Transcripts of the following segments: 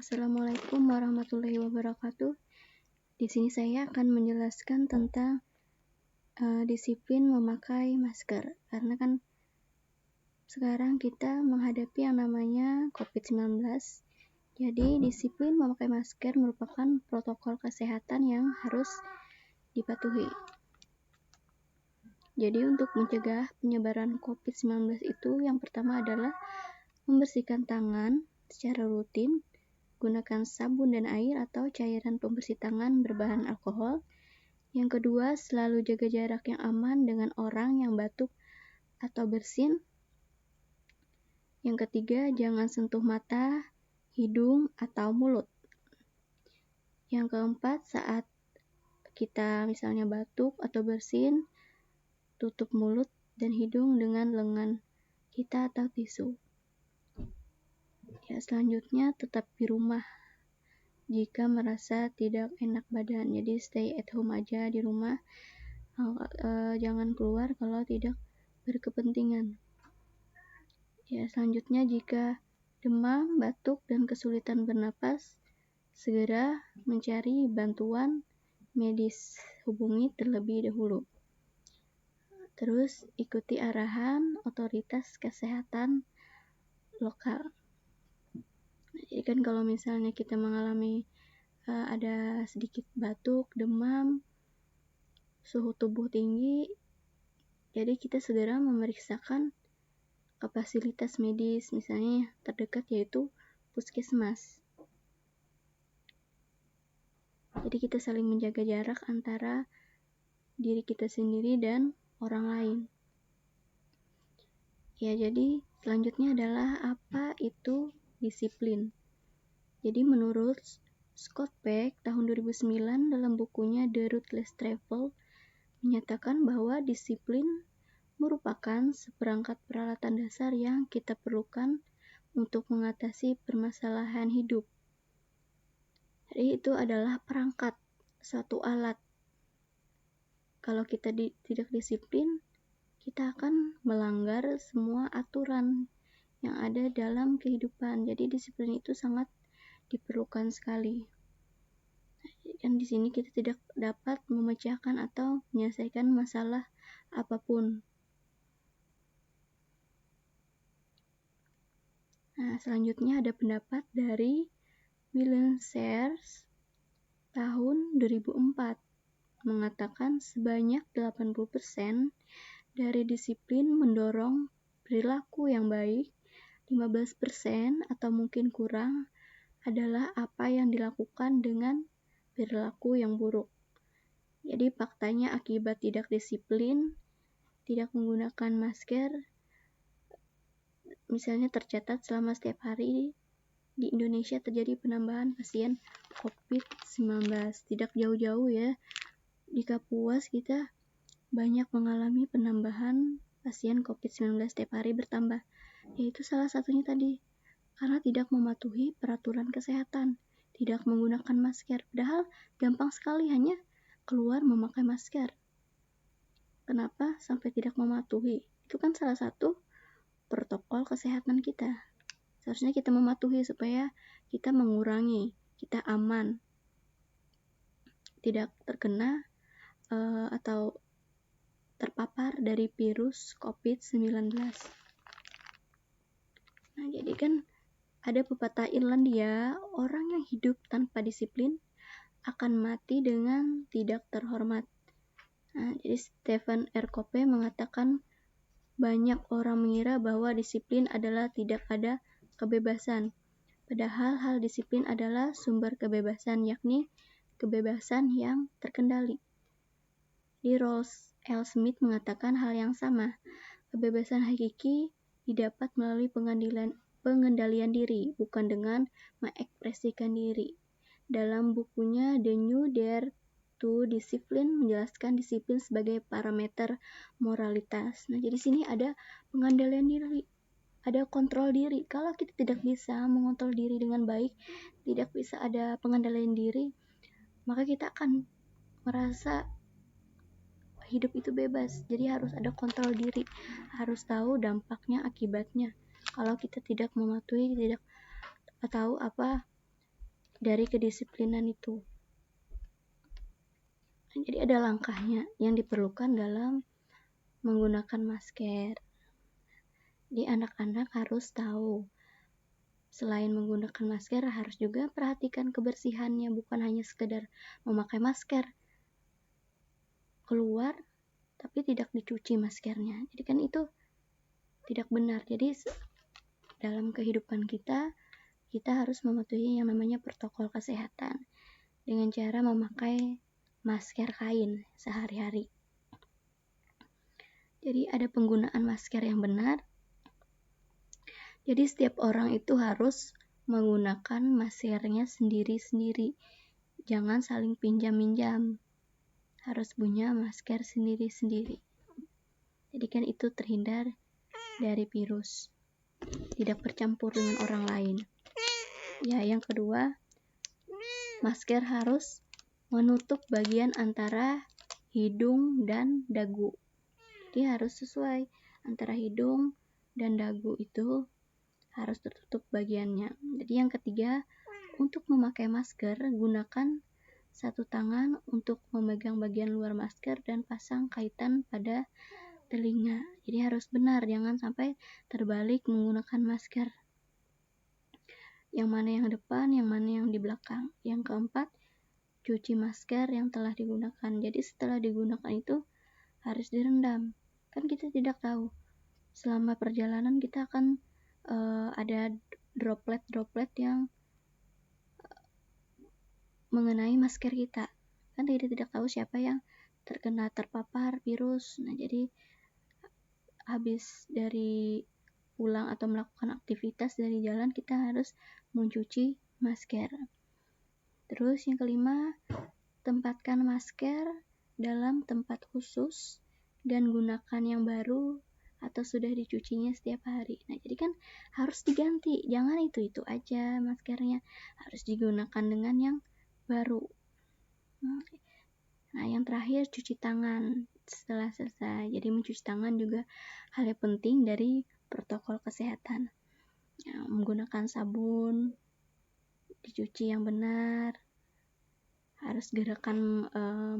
Assalamualaikum warahmatullahi wabarakatuh. Di sini saya akan menjelaskan tentang disiplin memakai masker. Karena kan sekarang kita menghadapi yang namanya COVID-19. Jadi disiplin memakai masker merupakan protokol kesehatan yang harus dipatuhi. Jadi untuk mencegah penyebaran COVID-19 itu yang pertama adalah membersihkan tangan secara rutin, gunakan sabun dan air atau cairan pembersih tangan berbahan alkohol. Yang kedua, selalu jaga jarak yang aman dengan orang yang batuk atau bersin. Yang ketiga, jangan sentuh mata, hidung, atau mulut. Yang keempat, saat kita misalnya batuk atau bersin, tutup mulut dan hidung dengan lengan kita atau tisu. Ya, selanjutnya tetap di rumah jika merasa tidak enak badan. Jadi stay at home aja di rumah. Jangan keluar kalau tidak berkepentingan. Ya, selanjutnya jika demam, batuk, dan kesulitan bernapas, segera mencari bantuan medis. Hubungi terlebih dahulu. Terus ikuti arahan otoritas kesehatan lokal. Jadi kan kalau misalnya kita mengalami ada sedikit batuk, demam, suhu tubuh tinggi, jadi kita segera memeriksakan ke fasilitas medis, misalnya terdekat yaitu puskesmas. Jadi kita saling menjaga jarak antara diri kita sendiri dan orang lain. Ya, jadi selanjutnya adalah apa itu disiplin. Jadi menurut Scott Peck tahun 2009 dalam bukunya The Ruthless Travel menyatakan bahwa disiplin merupakan seperangkat peralatan dasar yang kita perlukan untuk mengatasi permasalahan hidup. Jadi itu adalah perangkat, suatu alat. Kalau kita tidak disiplin, kita akan melanggar semua aturan yang ada dalam kehidupan. Jadi disiplin itu sangat diperlukan sekali. Dan di sini kita tidak dapat memecahkan atau menyelesaikan masalah apapun. Nah, selanjutnya ada pendapat dari William Sears tahun 2004 mengatakan sebanyak 80% dari disiplin mendorong perilaku yang baik, 15% atau mungkin kurang adalah apa yang dilakukan dengan perilaku yang buruk. Jadi faktanya akibat tidak disiplin, tidak menggunakan masker, misalnya tercatat selama setiap hari di Indonesia terjadi penambahan pasien COVID-19. Tidak jauh-jauh ya, di Kapuas kita banyak mengalami penambahan pasien COVID-19 setiap hari bertambah. Yaitu salah satunya tadi, karena tidak mematuhi peraturan kesehatan, tidak menggunakan masker. Padahal gampang sekali hanya keluar memakai masker. Kenapa sampai tidak mematuhi? Itu kan salah satu protokol kesehatan kita. Seharusnya kita mematuhi supaya kita mengurangi, kita aman, tidak terkena atau terpapar dari virus COVID-19. Nah, jadi kan ada pepatah Irlandia, orang yang hidup tanpa disiplin akan mati dengan tidak terhormat. Nah, jadi Stephen R. Covey mengatakan banyak orang mengira bahwa disiplin adalah tidak ada kebebasan. Padahal hal disiplin adalah sumber kebebasan, yakni kebebasan yang terkendali. Di Rolls L. Smith mengatakan hal yang sama. Kebebasan hakiki didapat melalui pengendalian diri, bukan dengan mengekspresikan diri. Dalam bukunya The New Dare to Discipline menjelaskan disiplin sebagai parameter moralitas. Nah, jadi sini ada pengendalian diri, ada kontrol diri. Kalau kita tidak bisa mengontrol diri dengan baik, tidak bisa ada pengendalian diri, maka kita akan merasa hidup itu bebas. Jadi harus ada kontrol diri, harus tahu dampaknya, akibatnya. Kalau kita tidak mematuhi, tidak tahu apa dari kedisiplinan itu. Jadi ada langkahnya yang diperlukan dalam menggunakan masker. Di anak-anak harus tahu, selain menggunakan masker harus juga perhatikan kebersihannya, bukan hanya sekedar memakai masker keluar tapi tidak dicuci maskernya. Jadi kan itu tidak benar. Jadi dalam kehidupan kita harus mematuhi yang namanya protokol kesehatan dengan cara memakai masker kain sehari-hari. Jadi ada penggunaan masker yang benar. Jadi setiap orang itu harus menggunakan maskernya sendiri-sendiri. Jangan saling pinjam-minjam. Harus punya masker sendiri-sendiri. Jadi kan itu terhindar dari virus. Tidak bercampur dengan orang lain. Ya, yang kedua, masker harus menutup bagian antara hidung dan dagu. Jadi harus sesuai antara hidung dan dagu itu harus tertutup bagiannya. Jadi yang ketiga, untuk memakai masker, gunakan satu tangan untuk memegang bagian luar masker dan pasang kaitan pada telinga. Jadi harus benar, jangan sampai terbalik menggunakan masker. Yang mana yang depan, yang mana yang di belakang. Yang keempat, cuci masker yang telah digunakan. Jadi setelah digunakan itu harus direndam. Kan kita tidak tahu selama perjalanan kita akan ada droplet-droplet yang mengenai masker kita. Kan kita tidak tahu siapa yang terpapar virus. Nah, jadi habis dari pulang atau melakukan aktivitas dari jalan, kita harus mencuci masker. Terus yang kelima, tempatkan masker dalam tempat khusus dan gunakan yang baru atau sudah dicucinya setiap hari. Nah, jadi kan harus diganti, jangan itu aja maskernya, harus digunakan dengan yang baru. Nah, yang terakhir, cuci tangan setelah selesai. Jadi mencuci tangan juga hal yang penting dari protokol kesehatan. Ya, menggunakan sabun, dicuci yang benar, harus gerakan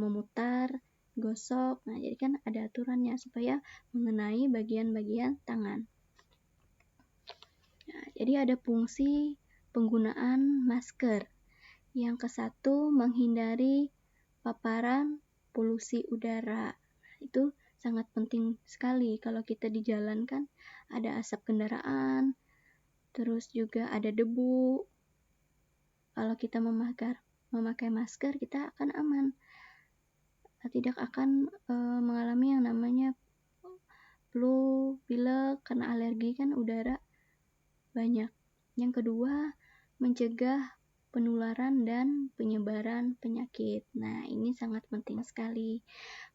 memutar, gosok. Nah, jadi kan ada aturannya supaya mengenai bagian-bagian tangan. Nah, jadi ada fungsi penggunaan masker. Yang ke-1, menghindari paparan polusi udara. Itu sangat penting sekali kalau kita di jalan kan ada asap kendaraan, terus juga ada debu. Kalau kita memakai masker, kita akan aman. Tidak akan mengalami yang namanya flu, pilek, karena alergi kan udara banyak. Yang kedua, mencegah penularan dan penyebaran penyakit. Nah, ini sangat penting sekali.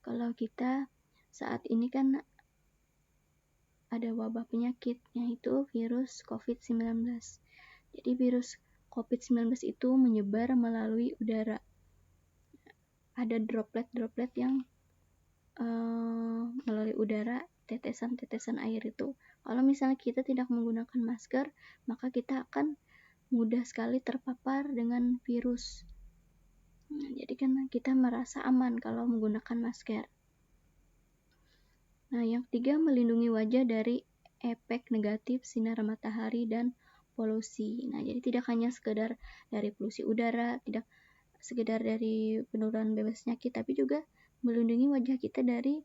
Kalau kita saat ini kan ada wabah penyakit, yaitu virus COVID-19. Jadi virus COVID-19 itu menyebar melalui udara. Ada droplet-droplet yang melalui udara, tetesan-tetesan air itu. Kalau misalnya kita tidak menggunakan masker, maka kita akan mudah sekali terpapar dengan virus. Nah, jadi kan kita merasa aman kalau menggunakan masker. Nah, yang ketiga, melindungi wajah dari efek negatif sinar matahari dan polusi. Nah, jadi tidak hanya sekedar dari polusi udara, tidak sekedar dari penurunan bebas penyakit, tapi juga melindungi wajah kita dari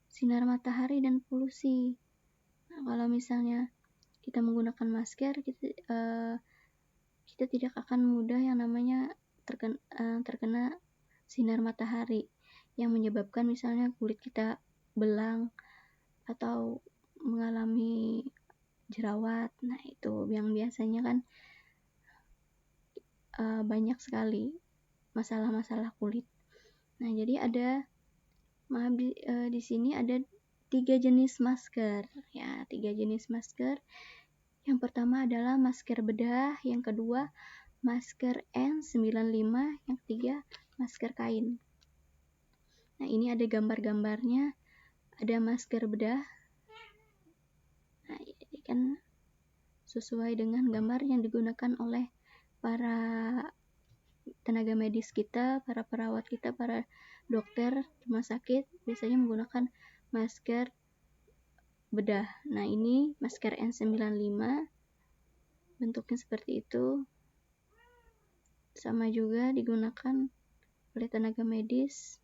sinar matahari dan polusi. Nah, kalau misalnya kita menggunakan masker, kita tidak akan mudah yang namanya terkena sinar matahari yang menyebabkan misalnya kulit kita belang atau mengalami jerawat. Nah, itu yang biasanya kan banyak sekali masalah-masalah kulit. Nah, jadi di sini ada 3 jenis masker. Ya, 3 jenis masker. Yang pertama adalah masker bedah, yang kedua masker N95, yang ketiga masker kain. Nah, ini ada gambar-gambarnya. Ada masker bedah. Nah, ini kan sesuai dengan gambar yang digunakan oleh para tenaga medis kita, para perawat kita, para dokter rumah sakit biasanya menggunakan masker bedah. Nah, ini masker N95 bentuknya seperti itu. Sama juga digunakan oleh tenaga medis,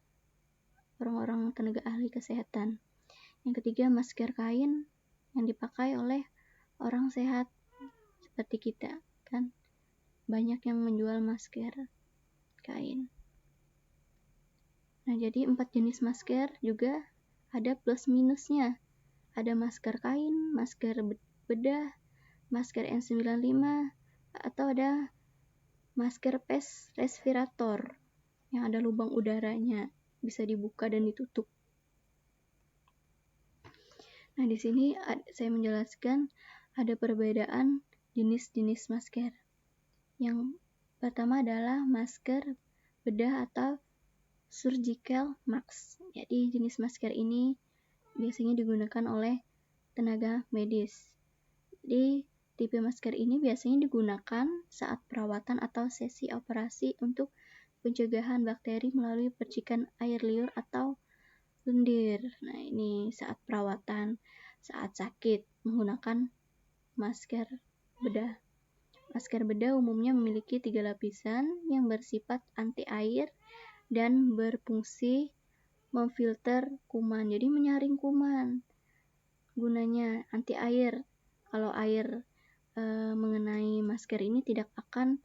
orang-orang tenaga ahli kesehatan. Yang ketiga, masker kain yang dipakai oleh orang sehat seperti kita, kan banyak yang menjual masker kain. Nah, jadi 4 jenis masker juga ada plus minusnya. Ada masker kain, masker bedah, masker N95, atau ada masker respirator yang ada lubang udaranya, bisa dibuka dan ditutup. Nah, di sini saya menjelaskan ada perbedaan jenis-jenis masker. Yang pertama adalah masker bedah atau surgical mask. Jadi jenis masker ini biasanya digunakan oleh tenaga medis. Jadi tipe masker ini biasanya digunakan saat perawatan atau sesi operasi untuk pencegahan bakteri melalui percikan air liur atau lendir. Nah, ini saat perawatan, saat sakit menggunakan masker bedah. Masker bedah umumnya memiliki 3 lapisan yang bersifat anti air dan berfungsi memfilter kuman, jadi menyaring kuman. Gunanya anti air. Kalau air mengenai masker ini tidak akan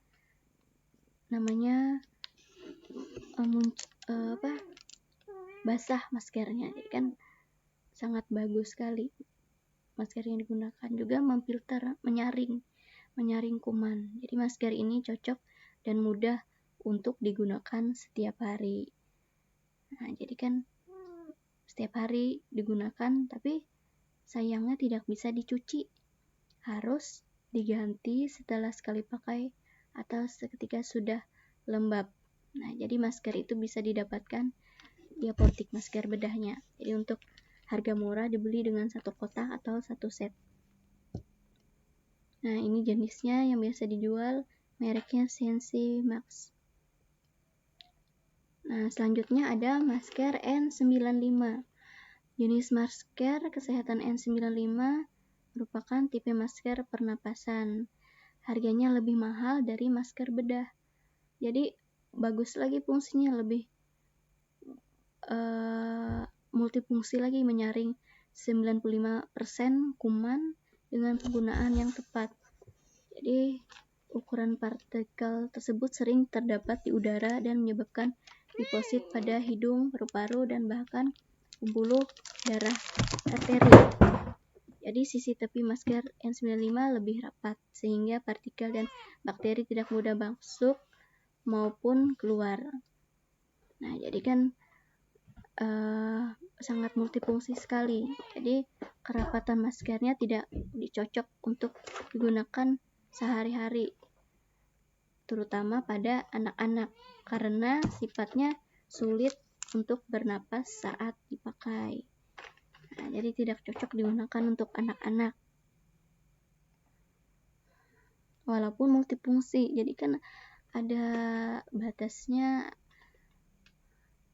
basah maskernya. Jadi kan sangat bagus sekali masker yang digunakan. Juga memfilter, menyaring kuman. Jadi masker ini cocok dan mudah untuk digunakan setiap hari. Nah, jadi kan setiap hari digunakan, tapi sayangnya tidak bisa dicuci. Harus diganti setelah sekali pakai atau seketika sudah lembab. Nah, jadi masker itu bisa didapatkan di apotik, masker bedahnya. Jadi untuk harga murah dibeli dengan satu kotak atau satu set. Nah, ini jenisnya yang biasa dijual, mereknya Sensi Max. Nah, selanjutnya ada masker N95. Jenis masker kesehatan N95 merupakan tipe masker pernapasan. Harganya lebih mahal dari masker bedah. Jadi bagus lagi fungsinya, lebih multifungsi lagi, menyaring 95% kuman dengan penggunaan yang tepat. Jadi ukuran partikel tersebut sering terdapat di udara dan menyebabkan deposit pada hidung, paru-paru, dan bahkan pembuluh darah arteri. Jadi sisi tepi masker N95 lebih rapat sehingga partikel dan bakteri tidak mudah masuk maupun keluar. Nah, jadi kan sangat multifungsi sekali. Jadi kerapatan maskernya tidak dicocok untuk digunakan sehari-hari, terutama pada anak-anak karena sifatnya sulit untuk bernapas saat dipakai. Nah, jadi tidak cocok digunakan untuk anak-anak. Walaupun multifungsi, jadi kan ada batasnya,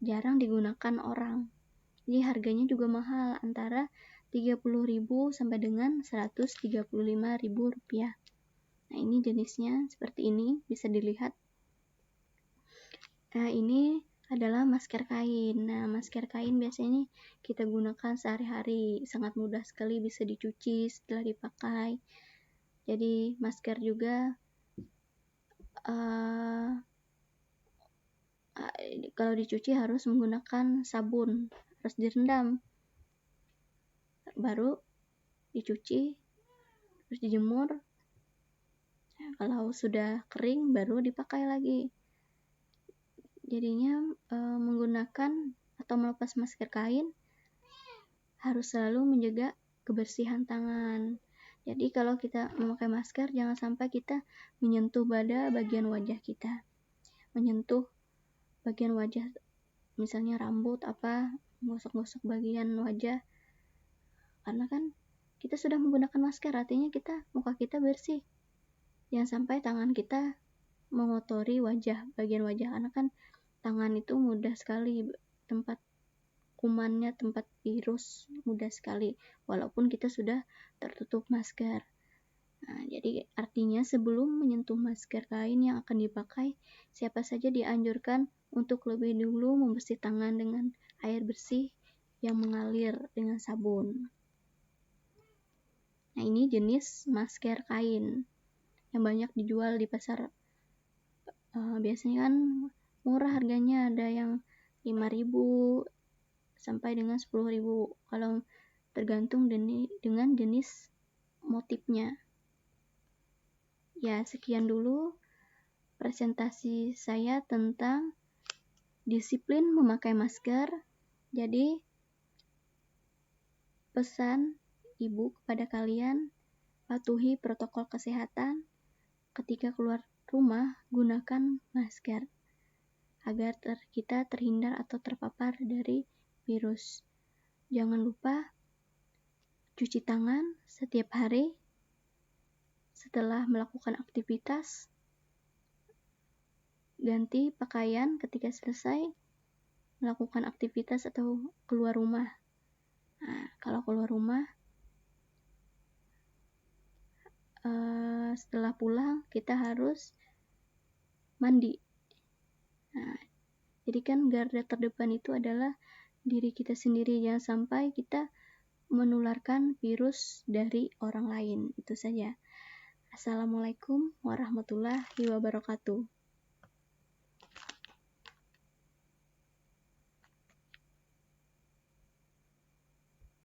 jarang digunakan orang. Jadi harganya juga mahal, antara 30.000 sampai dengan 135.000 rupiah. Nah, ini jenisnya seperti ini, bisa dilihat. Nah, ini adalah masker kain. Nah, masker kain biasanya kita gunakan sehari-hari, sangat mudah sekali bisa dicuci setelah dipakai. Jadi masker juga kalau dicuci harus menggunakan sabun, harus direndam, baru dicuci, terus dijemur. Nah, kalau sudah kering baru dipakai lagi. Jadinya menggunakan atau melepas masker kain harus selalu menjaga kebersihan tangan. Jadi kalau kita memakai masker, jangan sampai kita menyentuh pada bagian wajah kita. Menyentuh bagian wajah, misalnya rambut, gosok-gosok bagian wajah. Karena kan kita sudah menggunakan masker, artinya muka kita bersih. Jangan sampai tangan kita mengotori bagian wajah, karena kan tangan itu mudah sekali tempat kumannya, tempat virus mudah sekali walaupun kita sudah tertutup masker. Nah, jadi artinya sebelum menyentuh masker kain yang akan dipakai, siapa saja dianjurkan untuk lebih dulu membersih tangan dengan air bersih yang mengalir dengan sabun. Nah, ini jenis masker kain yang banyak dijual di pasar. Biasanya kan murah harganya, ada yang 5.000 sampai dengan 10.000 kalau tergantung dengan jenis motifnya. Ya, sekian dulu presentasi saya tentang disiplin memakai masker. Jadi, pesan ibu kepada kalian, patuhi protokol kesehatan. Ketika keluar rumah, gunakan masker agar kita terhindar atau terpapar dari virus. Jangan lupa cuci tangan setiap hari setelah melakukan aktivitas. Ganti pakaian ketika selesai melakukan aktivitas atau keluar rumah. Nah, kalau keluar rumah, setelah pulang kita harus mandi. Nah, jadi kan garda terdepan itu adalah diri kita sendiri, jangan sampai kita menularkan virus dari orang lain. Itu saja. Assalamualaikum warahmatullahi wabarakatuh.